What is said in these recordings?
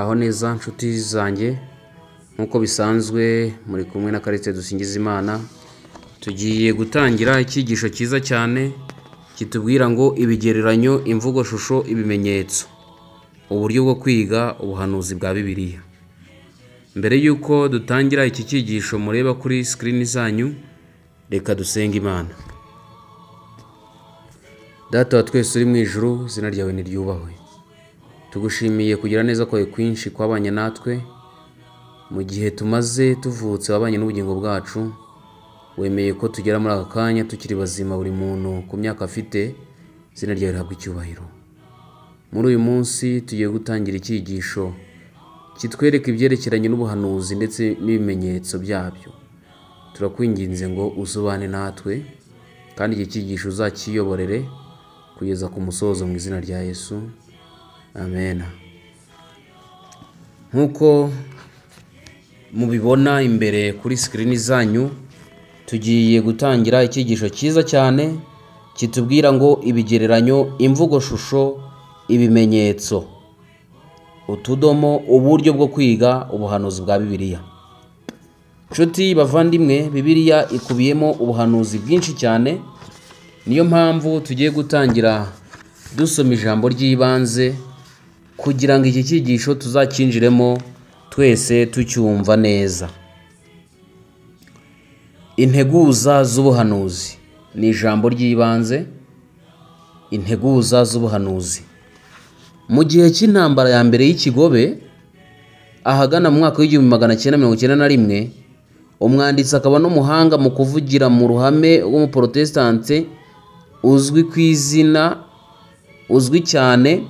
Muraho neza nshuti zanjye, nkuko bisanzwe muri kumwe na Karetse Dusingizimana. Tugiye gutangira icyigisho cyiza cyane kitubwira ngo ibigereranyo, imvugo shusho, ibimenyetso, uburyo bwo kwiga ubuhanuzi bwa Bibiliya. Mbere yuko dutangira iki cyigisho mureba kuri screen zanyu, reka dusenge Imana. Data wa twese uri mu ijuru, izina ryawe niryubahwe. Tugushimiye kugira neza kwawe kwinshi kwabanye natwe mu gihe tumaze tuvutse, wabanye n'ubugingo bwacu. Wemeye ko tugera muri aka kanya tukiri bazima, buri muntu ku myaka afite. Izina ryawe rihabwe icyubahiro. Muri uyu munsi tugiye gutangira icyigisho kitwereka ibyerekeranye n'ubuhanuzi ndetse n'ibimenyetso byabyo. Turakwinginze ngo uzubane natwe kandi iki cyigisho uzakiyoborere kugeza ku musozo mu izina rya Yesu. Amen. Nkuko mubibona imbere kuri screen zanyu, tugiye gutangira icyigisho cyiza cyane kitubwira ngo ibigereranyo, imvugo shusho, ibimenyetso, utudomo, uburyo bwo kwiga ubuhanuzi bwa Bibiliya. Nshuti bavandimwe, Bibiliya ikubiyemo ubuhanuzi bwinshi cyane. Niyo mpamvu tugiye gutangira dusoma ijambo ry'ibanze kugira ngo iki cyigisho tuzakinjiremo twese tucyumva neza. Integuza z'ubuhanuzi ni ijambo ry'ibanze. Integuza z'ubuhanuzi. Mu gihe cy'intambara ya mbere y'Ikigobe, ahagana mu mwaka w'1991, umwanditsi akaba n'umuhanga mu kuvugira mu ruhame w'umuprotestante uzwi cyane,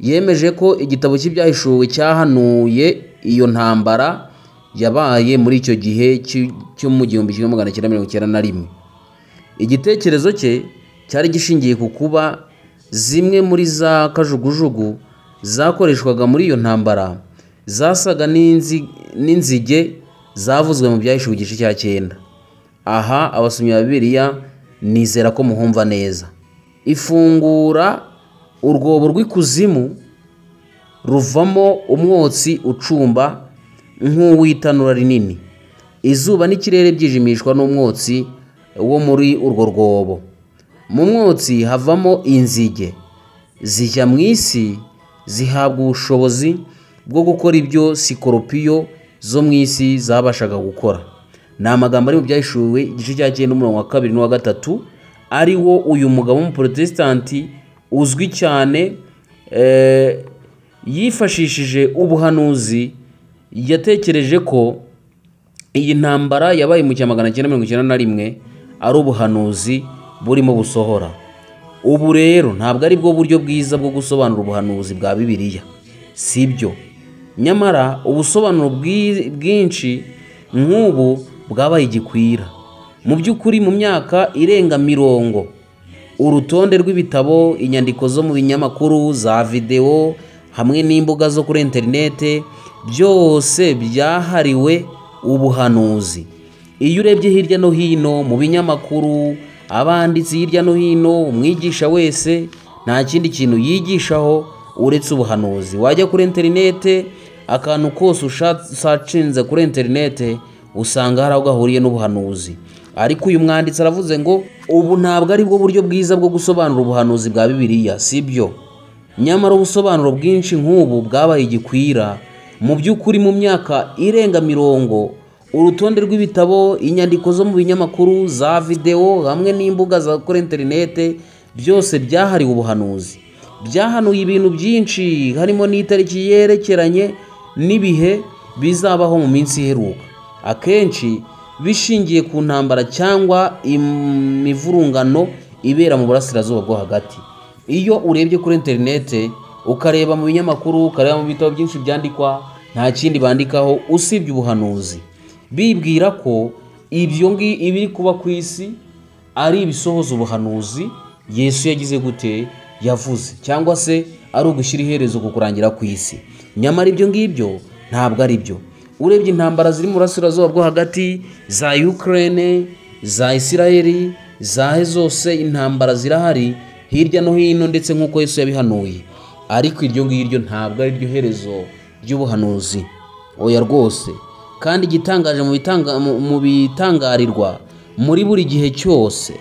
yemeje ko igitabo cy'ibyahishuwe cyahanuye iyo ntambara yabaye muri icyo gihe cyo mu 1991. Igitekerezo cye cyari gishingiye ku kuba zimwe muri za kajugujugu zakoreshwaga muri iyo ntambara zasaga n'inzige zavuzwe mu byahishuwe igice cya 9. Aha abasomyi ba Bibiliya nizera ko muhumva neza. Ifungura urwobo rw'ikuzimu ruvamo umwotsi ucumba nk'uw'itanura rinini. Izuba n'ikirere byijimishwa n'umwotsi wo muri urwo rwobo. Mu mwotsi havamo inzige zijya mu isi, zihabwa ubushobozi bwo gukora ibyo sikoropiyo zo mu isi zabashaga gukora. Ni amagambo ari mu byahishuwe igice cya 9 umurongo wa 2 n'uwa 3, ari wo uyu mugabo w'umuprotestanti uzwi cyane yifashishije ubuhanuzi. Yatekereje ko iyi ntambara yabaye mu 1991 ari ubuhanuzi burimo busohora. Ubu rero ntabwo ari bwo buryo bwiza bwo gusobanura ubuhanuzi bwa Bibiliya, sibyo. Nyamara ubusobanuro bwinshi nk'ubu bwabaye igikwira. Mu by'ukuri mu myaka irenga 50, urutonde rw'ibitabo, inyandiko zo mu binyamakuru, za video hamwe n'imbuga zo kuri interinete, byose byahariwe ubuhanuzi. Iyo urebye hirya no hino mu binyamakuru, abanditsi hirya no hino, umwigisha wese nta kindi kintu yigishaho uretse ubuhanuzi. Wajya kuri interinete, akantu kose ushacinze kuri interinete usanga hari aho gahuriye n'ubuhanuzi. Ariko uyu mwanditsi aravuze ngo ubu ntabwo ari bwo buryo bwiza bwo gusobanura ubuhanuzi bwa Bibiliya, sibyo. Nyamara ubusobanuro bwinshi nk'ubu bwabaye igikwira. Mu by'ukuri mu myaka irenga 50, urutonde rw'ibitabo, inyandiko zo mu binyamakuru, za video hamwe n'imbuga za kuri interinete, byose byahariwe ubuhanuzi. Byahanuye ibintu byinshi, harimo n'itariki yerekeranye n'ibihe bizabaho mu minsi iheruka, akenshi bishingiye ku ntambara cyangwa imivurungano ibera mu burasirazuba bwo hagati. Iyo urebye kuri interinete, ukareba mu binyamakuru, ukareba mu bitabo byinshi byandikwa, nta kindi bandikaho usibye ubuhanuzi. Bibwira ko ibiri kuba ku isi ari ibisohoza ubuhanuzi Yesu yagize gute, yavuze, cyangwa se ari ugushyira iherezo ku kurangira ku isi. Nyamara ibyo ngibyo ntabwo ari byo. Urebye intambara ziri mu burasirazuba bwo hagati, za Ukraine, za Israeli, zahe zose intambara zirahari hirya no hino, ndetse nk'uko Yesu yabihanuye. Ariko iryo ngiryo ntabwo ari ryo herezo ry'ubuhanuzi, oya rwose. Kandi igitangaje mu bitangarirwa muri buri gihe cyose,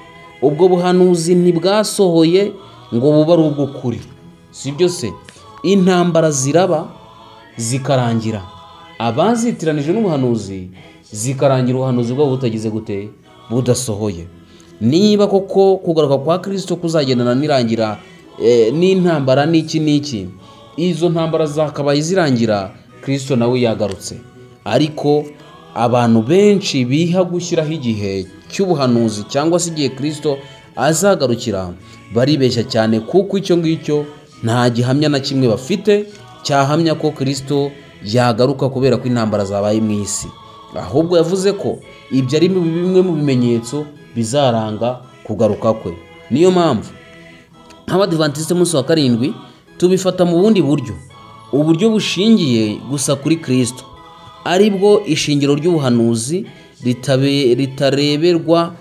ubwo buhanuzi ntibwasohoye ngo bube ari ubw'ukuri, sibyo se? Intambara ziraba zikarangira, abazitiranije n'ubuhanuzi zikarangira ubuhanuzi bwabo butagize gute? Budasohoye. Niba koko kugaruka kwa Kristo kuzagendana n'irangira n'intambara n'iki, izo ntambara zakabaye zirangira Kristo nawe yagarutse. Ariko abantu benshi biha gushyiraho igihe cy'ubuhanuzi cyangwa se igihe Kristo azagarukira, baribeshya cyane, kuko icyo ngicyo nta gihamya na kimwe bafite cyahamya ko Kristo yagaruka kubera ko intambara zabaye mu isi. Ahubwo yavuze ko ibyo ari bimwe mu bimenyetso bizaranga kugaruka kwe. Niyo mpamvu nk'Abadiventiste munsi wa karindwi tubifata mu bundi buryo, uburyo bushingiye gusa kuri Kristo, aribwo ishingiro ry'ubuhanuzi ritareberwa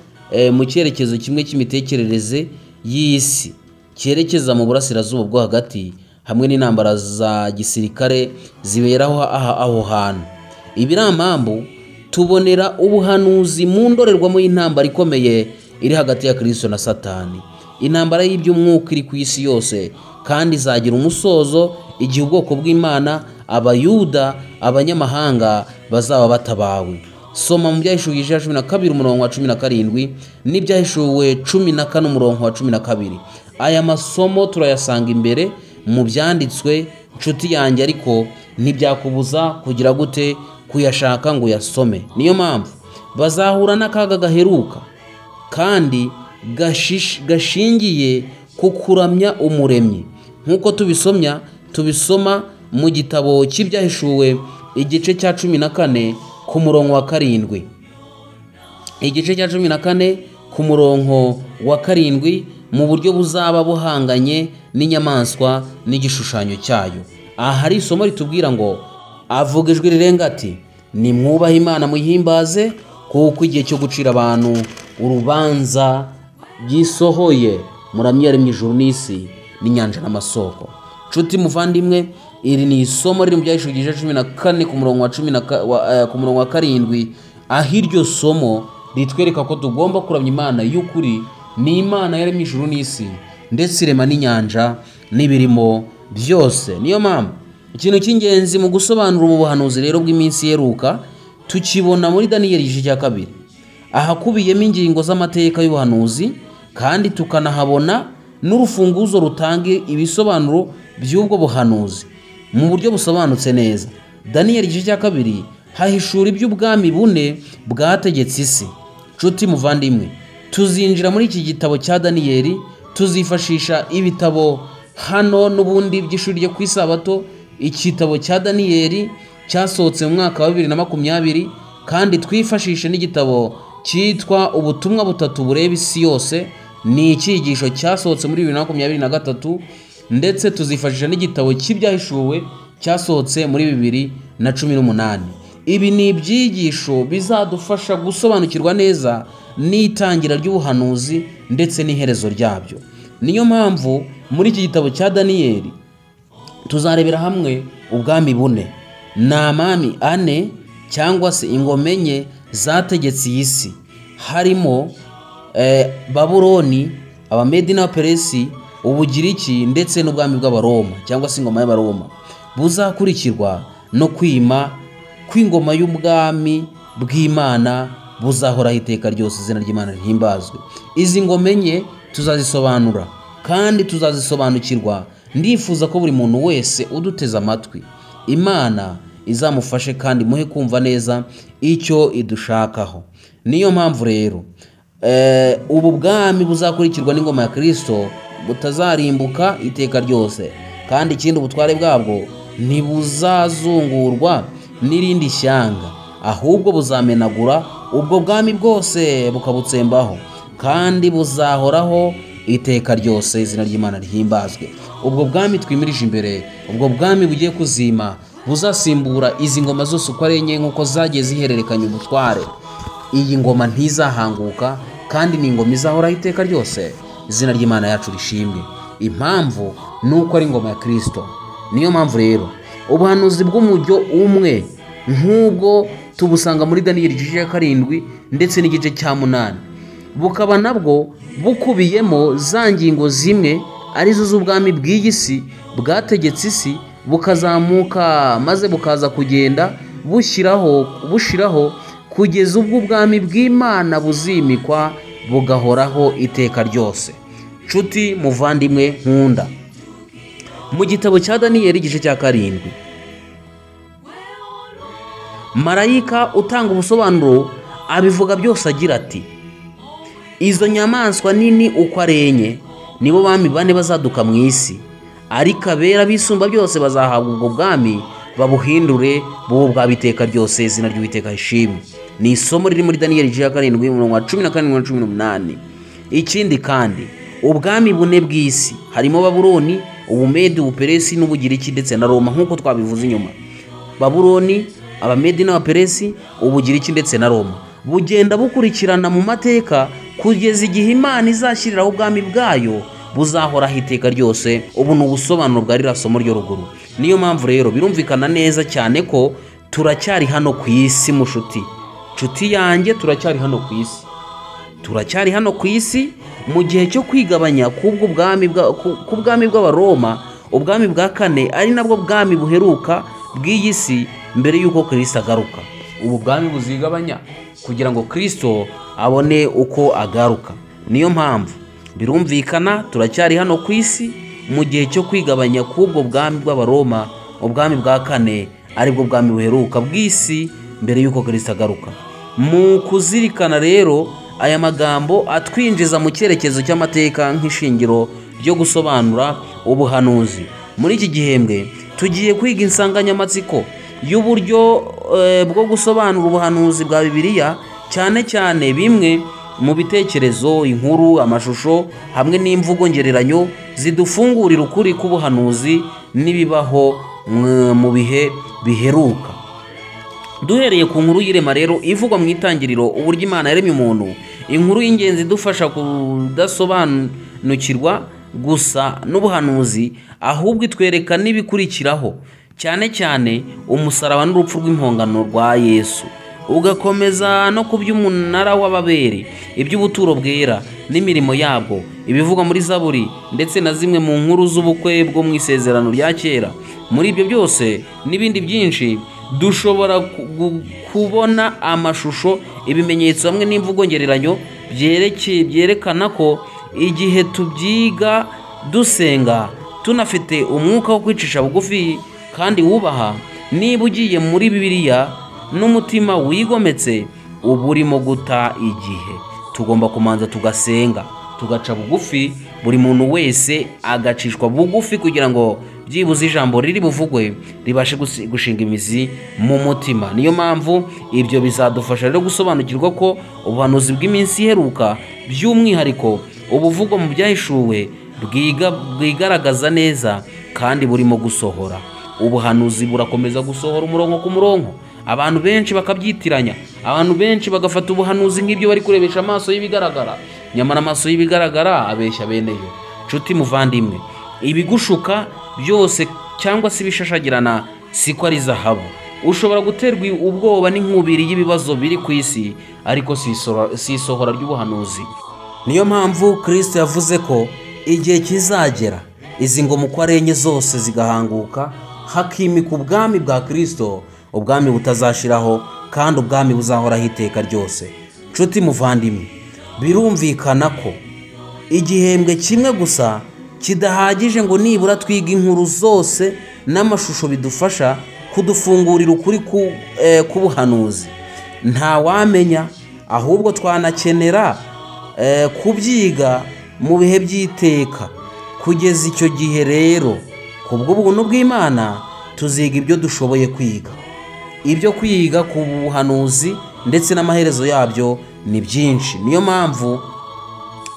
mu cyerekezo kimwe cy'imitekerereze y'isi cyerekeza mu burasirazuba bwo hagati, hamwe n'intambara za gisirikare ziberaho aho hantu. Ibiramambu tubonera ubuhanuzi mu ndorerwamo y'intambara ikomeye iri hagati ya Kristo na Satani, intambara y'iby'umwuka iri ku isi yose, kandi izagira umusozo igihe ubwoko bw'Imana, Abayuda, abanyamahanga bazaba batabawe. Soma mu Byahishuwe igice cya 12 umurongo wa 17 n'Ibyahishuwe 14 umurongo wa 12. Aya masomo turayasanga imbere mu byanditswe, nshuti yanjye, ariko ntibyakubuza kugira gute? Kuyashaka ngo yasome. Niyo mpamvu bazahura n'akaga gaheruka kandi gashingiye ku kuramya Umuremyi, nk'uko tubisoma mu gitabo cy'Ibyahishuwe igice cya 14 ku murongo wa 7. Igice cya 14 ku murongo wa 7, mu buryo buzaba buhanganye n'inyamaswa n'igishushanyo cyayo. Aha hari isomo ritubwira ngo, avuga ijwi rirenga ati, nimwubahe Imana muyihimbaze, kuko igihe cyo gucira abantu urubanza gisohoye. Muramye yaremye ijuru n'isi n'inyanja n'amasoko. Nshuti muvandimwe, iri ni isomo riri mu Byahishuwe igice 14 ku murongo wa 7, aho iryo somo ritwereka ko tugomba kuramya Imana y'ukuri. Ni Imana yaremye ijuru n'isi ndetse irema n'inyanja n'ibirimo byose. Niyo mpamvu ikintu cy'ingenzi mu gusobanura ubu buhanuzi rero bw'iminsi iheruka tukibona muri Daniyeli igice cya 2, ahakubiyemo ingingo z'amateka y'ubuhanuzi, kandi tukanahabona n'urufunguzo rutanga ibisobanuro by'ubwo buhanuzi mu buryo busobanutse neza. Daniyeli igice cya 2 hahishura iby'ubwami bune bwategetse isi. Nshuti muvandimwe, tuzinjira muri iki gitabo cya Daniyeli, tuzifashisha ibitabo hano n'ubundi by'ishuri ryo ku isabato. Igitabo cya Daniyeli cyasohotse mu mwaka wa 2020, kandi twifashishe n'igitabo cyitwa Ubutumwa Butatu Bureba Isi Yose, ni icyigisho cyasohotse muri 2023, ndetse tuzifashisha n'igitabo cy'Ibyahishuwe cyasohotse muri 2018. Ibi ni ibyigisho bizadufasha gusobanukirwa neza n'itangira ry'ubuhanuzi ndetse n'iherezo ryabyo. Niyo mpamvu muri iki gitabo cya Daniyeli tuzarebera hamwe ubwami bune, n'amami ane cyangwa se ingoma enye zategetse iyi si, harimo Babuloni, Abamedi n'Abaperesi, Ubugiriki ndetse n'ubwami bw'Abaroma cyangwa se ingoma y'Abaroma, buzakurikirwa no kwima kw'ingoma y'ubwami bw'Imana buzahoraho iteka ryose. Izina ry'Imana rihimbazwe. Izi ngoma enye tuzazisobanura kandi tuzazisobanukirwa. Ndifuza ko buri muntu wese uduteze amatwi Imana izamufashe kandi muhe kumva neza icyo idushakaho. Niyo mpamvu rero ubu bwami buzakurikirwa n'ingoma ya Kristo butazarimbuka iteka ryose, kandi ikindi ubutware bwabwo ntibuzazungurwa n'irindi shyanga, ahubwo buzamenagura ubwo bwami bwose bukabutsembaho, kandi buzahoraho iteka ryose. Izina ry'Imana rihimbazwe. Ubwo bwami twimirije imbere, ubwo bwami bugiye kuzima, buzasimbura izi ngoma zose uko ari enye nk'uko zagiye zihererekanya ubutware. Iyi ngoma ntizahanguka, kandi ni ingoma izahoraho iteka ryose. Izina ry'Imana yacu rishimwe. Impamvu ni uko ari ingoma ya Kristo. Niyo mpamvu rero ubuhanuzi bw'umujyo umwe nk'ubwo tubusanga muri Daniyeli igice cya 7 ndetse n'igice cya 8, bukaba nabwo bukubiyemo za ngingo zimwe arizo z'ubwami bw'iyi si bwategetse isi, bukazamuka maze bukaza kugenda bushiraho kugeza ubwo ubwami bw'Imana buzimikwa bugahoraho iteka ryose. Nshuti muvandimwe nkunda, mu gitabo cya Daniyeli igice cya 7, marayika utanga ubusobanuro abivuga byose agira ati, izo nyamaswa nini uko ari enye nibo bami bane bazaduka mu isi, ariko abera bisumba byose bazahabwa ubwo bwami babuhindure bubo bw'abiteka ryose, izina ry'Uwiteka rishimwe. Ni isomo riri muri Daniyeli igice cya 7 umurongo wa 17 na 18. Ikindi kandi ubwami bune bw'isi harimo Babuloni, Ubumedi, Ubuperesi n'Ubugiriki ndetse na Roma, nk'uko twabivuze inyuma. Babuloni, Abamedi n'Abaperesi, Ubugiriki ndetse na Roma bugenda bukurikirana mu mateka kugeza igihe Imana izashyiriraho ubwami bwayo buzahoraho iteka ryose. Ubu ni ubusobanuro bwa ririya somo ryo ruguru. Niyo mpamvu rero birumvikana neza cyane ko turacyari hano ku isi nshuti yanjye, turacyari hano ku isi mu gihe cyo kwigabanya k'ubwami bw'Abaroma, ubwami bwa 4 ari nabwo bwami buheruka bw'iyi si mbere y'uko Kristo agaruka. Ubu bwami buzigabanya kugira ngo Kristo abone uko agaruka. Niyo mpamvu birumvikana turacyari hano ku isi mu gihe cyo kwigabanya k'ubwo bwami bw'Abaroma, ubwami bwa 4 aribwo bwami buheruka bw'isi mbere y'uko Kristo agaruka. Mu kuzirikana rero aya magambo atwinjiza mu cyerekezo cy'amateka nk'ishingiro ryo gusobanura ubuhanuzi. Muri iki gihembwe tugiye kwiga insanganyamatsiko y'uburyo bwo gusobanura ubuhanuzi bwa Bibiliya, cyane cyane bimwe mu bitekerezo, inkuru, amashusho hamwe n'imvugo ngereranyo zidufungurira ukuri k'ubuhanuzi n'ibibaho mu bihe biheruka. Duhereye ku nkuru y'irema rero ivugwa mu itangiriro, uburyo Imana yaremye umuntu, inkuru y'ingenzi idufasha kudasobanukirwa gusa n'ubuhanuzi, ahubwo itwereka n'ibikurikiraho, cyane cyane umusaraba n'urupfu rw'impongano rwa Yesu, ugakomeza no ku by'umunara w'ababere, iby'ubuturo bwera n'imirimo yabwo, ibivugwa muri Zaburi ndetse na zimwe mu nkuru z'ubukwe bwo mu isezerano rya kera. Muri ibyo byose n'ibindi byinshi dushobora kubona amashusho, ibimenyetso hamwe n'imvugo ngereranyo byerekana ko igihe tubyiga dusenga tunafite umwuka wo kwicisha bugufi kandi wubaha, niba ugiye muri Bibiliya n'umutima wigometse uba urimo guta igihe. Tugomba kumanza tugasenga, tugaca bugufi, buri muntu wese agacishwa bugufi kugira ngo byibuze ijambo riri buvugwe ribashe gushinga imizi mu mutima. Niyo mpamvu ibyo bizadufasha rero gusobanukirwa ko ubuhanuzi bw'iminsi iheruka, by'umwihariko ubuvugwa mu byahishuwe, bwigaragaza neza kandi burimo gusohora. Ubuhanuzi burakomeza gusohora umurongo ku murongo, abantu benshi bakabyitiranya, abantu benshi bagafata ubuhanuzi nk'ibyo bari kurebesha amaso y'ibigaragara, nyamara amaso y'ibigaragara abeshya beneyo. Nshuti muvandimwe, ibigushuka byose cyangwa se ibishashagirana siko ari zahabu. Ushobora guterwa ubwoba n'inkubiri y'ibibazo biri ku isi, ariko si isohora ry'ubuhanuzi. Niyo mpamvu Kristo yavuze ko igihe kizagera izi ngoma uko ari enye zose zigahanguka, hakimika ubwami bwa Kristo, ubwami butazashiraho kandi ubwami buzahoraho iteka ryose. Nshuti muvandimwe, birumvikana ko igihembwe kimwe gusa kidahagije ngo nibura twiga inkuru zose n'amashusho bidufasha kudufungurira ukuri k'ubuhanuzi. Nta wamenya, ahubwo twanakenera kubyiga mu bihe by'iteka. Kugeza icyo gihe rero, kubw'ubuntu bw'Imana tuziga ibyo dushoboye kwiga. Ibyo kwiga ku buhanuzi ndetse n'amaherezo yabyo ni byinshi. Niyo mpamvu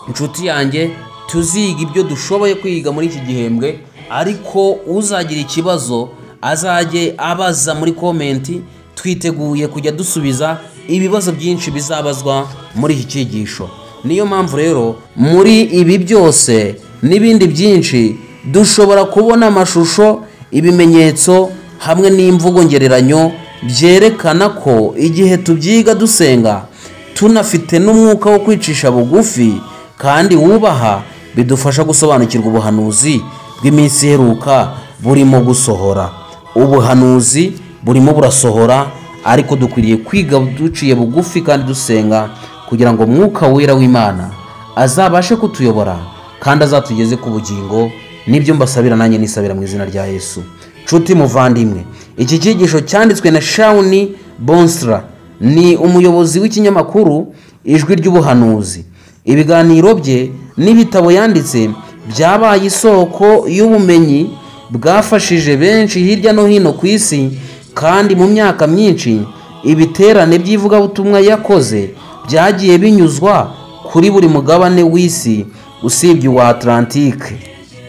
inshuti yanjye tuziga ibyo dushoboye kwiga muri iki gihembwe, ariko uzagira ikibazo azajye abaza muri komenti. Twiteguye kujya dusubiza ibibazo byinshi bizabazwa muri iki cyigisho. Niyo mpamvu rero muri ibi byose n'ibindi byinshi dushobora kubona amashusho, ibimenyetso hamwe n'imvugo ngereranyo byerekana ko igihe tubyiga dusenga tunafite n'umwuka wo kwicisha bugufi kandi wubaha, bidufasha gusobanukirwa ubuhanuzi bw'iminsi iheruka burimo gusohora. Ubuhanuzi burimo burasohora, ariko dukwiriye kwiga duciye bugufi kandi dusenga kugira ngo Mwuka Wera w'Imana azabashe kutuyobora kandi azatugeze ku bugingo. Nibyo mbasabira nanjye nisabira mu izina rya Yesu. Nshuti muvandimwe, iki cyigisho cyanditswe na Shawn Bonsra, ni umuyobozi w'ikinyamakuru Ijwi ry'Ubuhanuzi. Ibiganiro bye n'ibitabo yanditse byabaye isoko y'ubumenyi bwafashije benshi hirya no hino ku isi, kandi mu myaka myinshi ibiterane by'ivugabutumwa yakoze byagiye binyuzwa kuri buri mugabane w'isi usibye uwa Atlantique.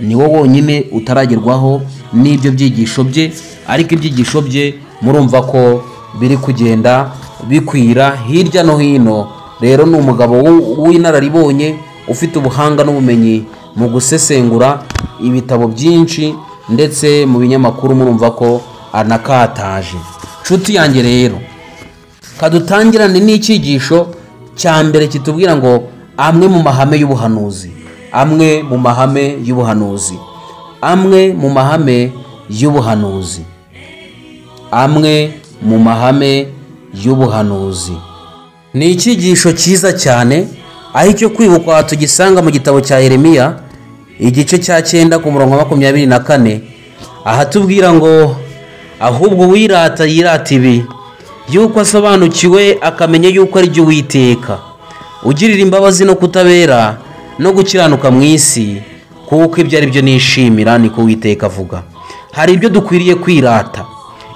Ni wo wonyine utaragerwaho n'ibyo byigisho bye, ariko ibyigisho bye murumva ko biri kugenda bikwira hirya no hino. Rero ni umugabo w'inararibonye ufite ubuhanga n'ubumenyi mu gusesengura ibitabo byinshi, ndetse mu binyamakuru murumva ko anakataje. Nshuti yanjye rero, kadutangirane n'icyigisho cya mbere kitubwira ngo amwe mu mahame y'ubuhanuzi. Amwe mu mahame y'ubuhanuzi. Amwe mu mahame y'ubuhanuzi. Amwe mu mahame y'ubuhanuzi. Ni icyigisho cyiza cyane, aho icyo kwibukwa tugisanga mu gitabo cya Yeremiya igice cya 9 ku murongo wa 24, aha tubwira ngo ahubwo wirata yirata ibi, yuko asobanukiwe akamenya yuko ari byo Uwiteka ugirira imbabazi no kutabera no gukiranuka mu isi, kuko ibyo ari byo nishimira, niko Uwiteka avuga. Hari ibyo dukwiriye kwirata.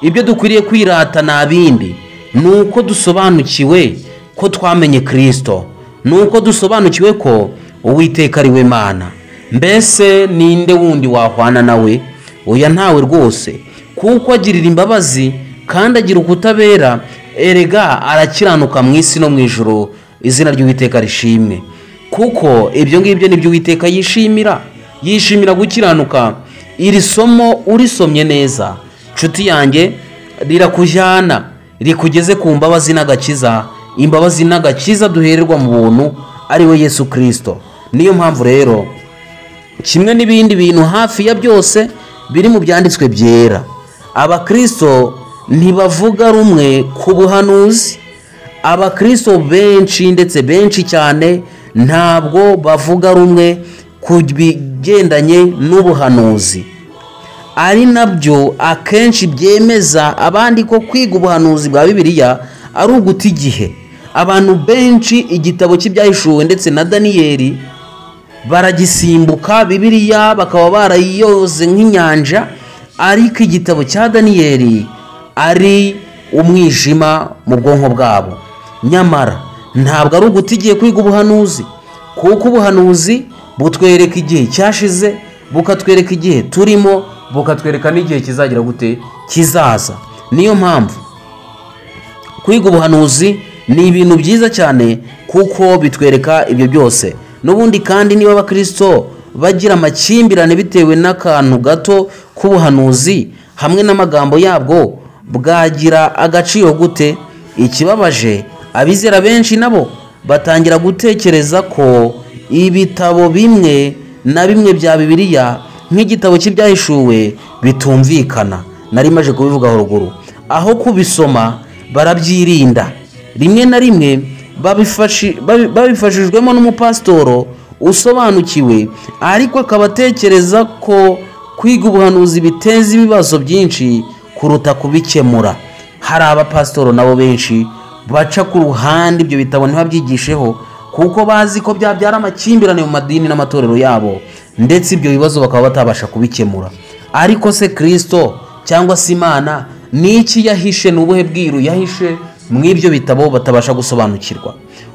Ibyo dukwiriye kwirata na bindi nuko dusobanukiwe ko twamenye Kristo, nuko dusobanukiwe ko Uwiteka ari we Mana. Mbese ninde wundi wahwana nawe? Oya, ntawe rwose, kuko agirira imbabazi kandi agira ukutabera, erega arakiranuka mu isi no mu ijuru. Izina ry'Uwiteka rishimwe. Kuko ibyo ngibyo nibyo Uwiteka yishimira gukiranuka. Iri somo urisomye neza, nshuti yanjye, rirakujyana rikugeze ku mbabazi n'agakiza. Imbabazi n'agakiza duhererwa mu buntu ari we Yesu Kristo. Niyo mpamvu rero kimwe n'ibindi bintu hafi ya byose biri mu byanditswe byera, Abakristo ntibavuga rumwe ku buhanuzi. Abakristo benshi, ndetse benshi cyane, ntabwo bavuga rumwe ku bigendanye n'ubuhanuzi, ari nabyo akenshi byemeza abandi ko kwiga ubuhanuzi bwa Bibiliya ari uguta igihe. Abantu benshi igitabo cy'ibyahishuwe ndetse na Daniyeli baragisimbuka, Bibiliya bakaba barayiyoze nk'inyanja, ariko igitabo cya Daniyeli ari umwijima mu bwonko bwabo. Nyamara ntabwo ari uguta igihe kwiga ubuhanuzi, kuko ubuhanuzi butwereka igihe cyashize, bukatwereka igihe turimo, bukatwereka n'igihe kizagira gute, kizaza. Niyo mpamvu kwiga ubuhanuzi ni ibintu byiza cyane, kuko bitwereka ibyo byose. N'ubundi kandi niba Abakristo bagira amakimbirane bitewe n'akantu gato k'ubuhanuzi hamwe n'amagambo yabwo, bwagira agaciro gute? Ikibabaje, abizera benshi nabo batangira gutekereza ko ibitabo bimwe na bimwe bya Bibiliya nk'igitabo cy'ibyahishuwe bitumvikana. Nari maje kubivuga ruguru. Aho kubisoma barabyirinda. Rimwe na rimwe babifashijwemo n'umupasitoro usobanukiwe, ariko akabatekereza ko kwiga ubuhanuzi biteza ibibazo byinshi kuruta kubikemura. Hari abapasitoro nabo benshi baca ku ruhande ibyo bitabo ntibabyigisheho, kuko bazi ko byabyara amakimbirane mu madini n'amatorero yabo, ndetse ibyo bibazo bakaba batabasha kubikemura. Ariko se Kristo cyangwa se Imana niki yahishe? N'ubuhe bwiru yahishe mu ibyo bitabo batabasha gusobanukirwa?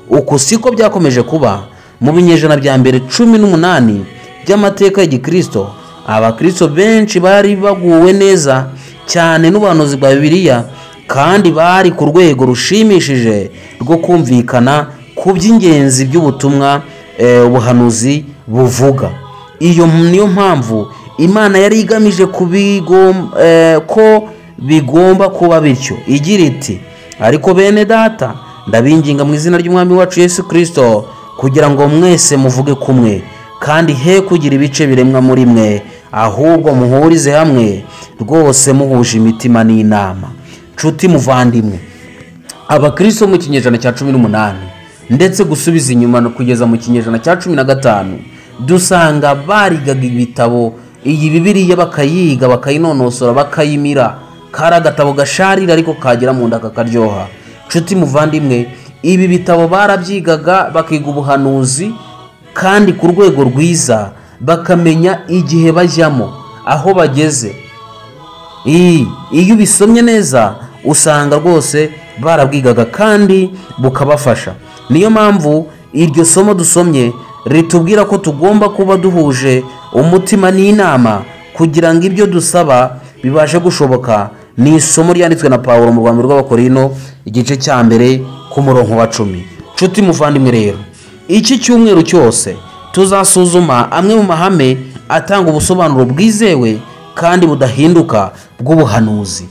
Uko siko byakomeje kuba mu binyejana bya mbere 18 by'amateka ya Gikristo. Abakristo benshi bari baguwe neza cyane n'ubuhanuzi bwa Bibiliya, kandi bari ku rwego rushimishije rwo kumvikana ku by'ingenzi by'ubutumwa ubuhanuzi buvuga. Iyo niyo mpamvu Imana yari igamije ko bigomba kuba bityo, igira iti: ariko bene data, ndabinginga mu izina ry'umwami wacu Yesu Kristo kugira ngo mwese muvuge kumwe, kandi he kugira ibice biremwa muri mwe, ahubwo muhurize hamwe rwose muhuje imitima n'inama. Nshuti muvandimwe, abakristo mu kinyejana cya 18 ndetse gusubiza inyuma no kugeza mu kinyejana cya 15 dusanga barigaga ibitabo iyi Bibiliya, bakayiga bakayinonosora bakayimira. Kari agatabo gasharira ariko kagira mu nda kakaryoha. Nshuti muvandimwe, ibi bitabo barabyigaga bakiga ubuhanuzi kandi ku rwego rwiza, bakamenya igihe bajyamo, aho bageze. Iyo ubisomye neza usanga rwose barabwigaga kandi bukabafasha. Niyo mpamvu iryo somo dusomye ritubwira ko tugomba kuba duhuje umutima n'inama kugira ngo ibyo dusaba bibashe gushoboka. Ni isomo ryanditswe na Pawulo mu Rwanda rw'Abakorino igice cya mbere ku murongo wa 10. Nshuti muvandimwe rero, iki cyumweru cyose tuzasuzuma amwe mu mahame atanga ubusobanuro bwizewe kandi budahinduka bw'ubuhanuzi.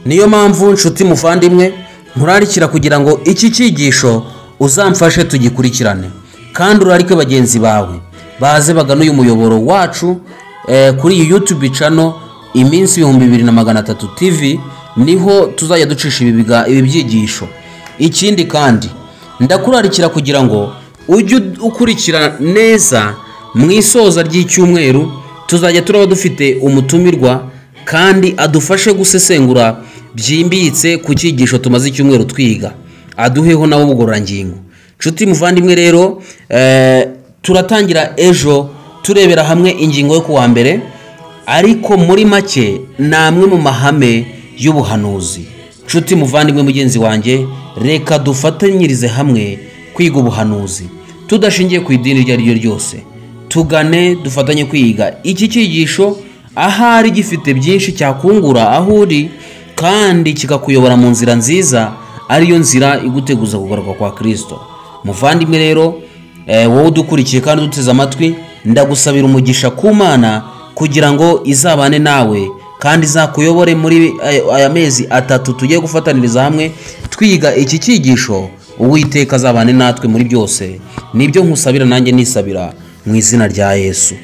Niyo mpamvu nshuti muvandimwe nkurarikira kugira ngo iki cyigisho uzamfashe tugikurikirane, kandi urarike bagenzi bawe baze bagana uyu muyoboro wacu kuri iyi YouTube channel Iminsi 2300 TV, niho tuzajya ducisha ibi byigisho. Ikindi kandi ndakurarikira kugira ngo ujye ukurikira neza mu isoza ry'icyumweru, tuzajya turaba dufite umutumirwa kandi adufashe gusesengura byimbitse ku cyigisho tumaze icyumweru twiga, aduheho nawo ubugororangingo. Nshuti muvandimwe rero, turatangira ejo turebera hamwe ingingo yo kuwa mbere, ariko muri make namwe mu mahame y'ubuhanuzi. Nshuti muvandimwe mugenzi wanjye, reka dufatanyirize hamwe kwiga ubuhanuzi tudashingiye ku idini iryo ari ryo ryose. Tugane dufatanye kwiga iki cyigisho, ahari gifite byinshi cyakungura aho uri kandi kikakuyobora mu nzira nziza, ariyo nzira iguteguza kugaruka kwa Kristo. Muvandimwe rero, wowe udukurikiye kandi uduteze amatwi, ndagusabira umugisha ku Mana kugira ngo izabane nawe kandi izakuyobore muri aya mezi 3 tugiye gufataniriza hamwe twiga iki cyigisho. Uwiteka azabane natwe muri byose. Nibyo nkusabira nanjye nisabira mu izina rya Yesu.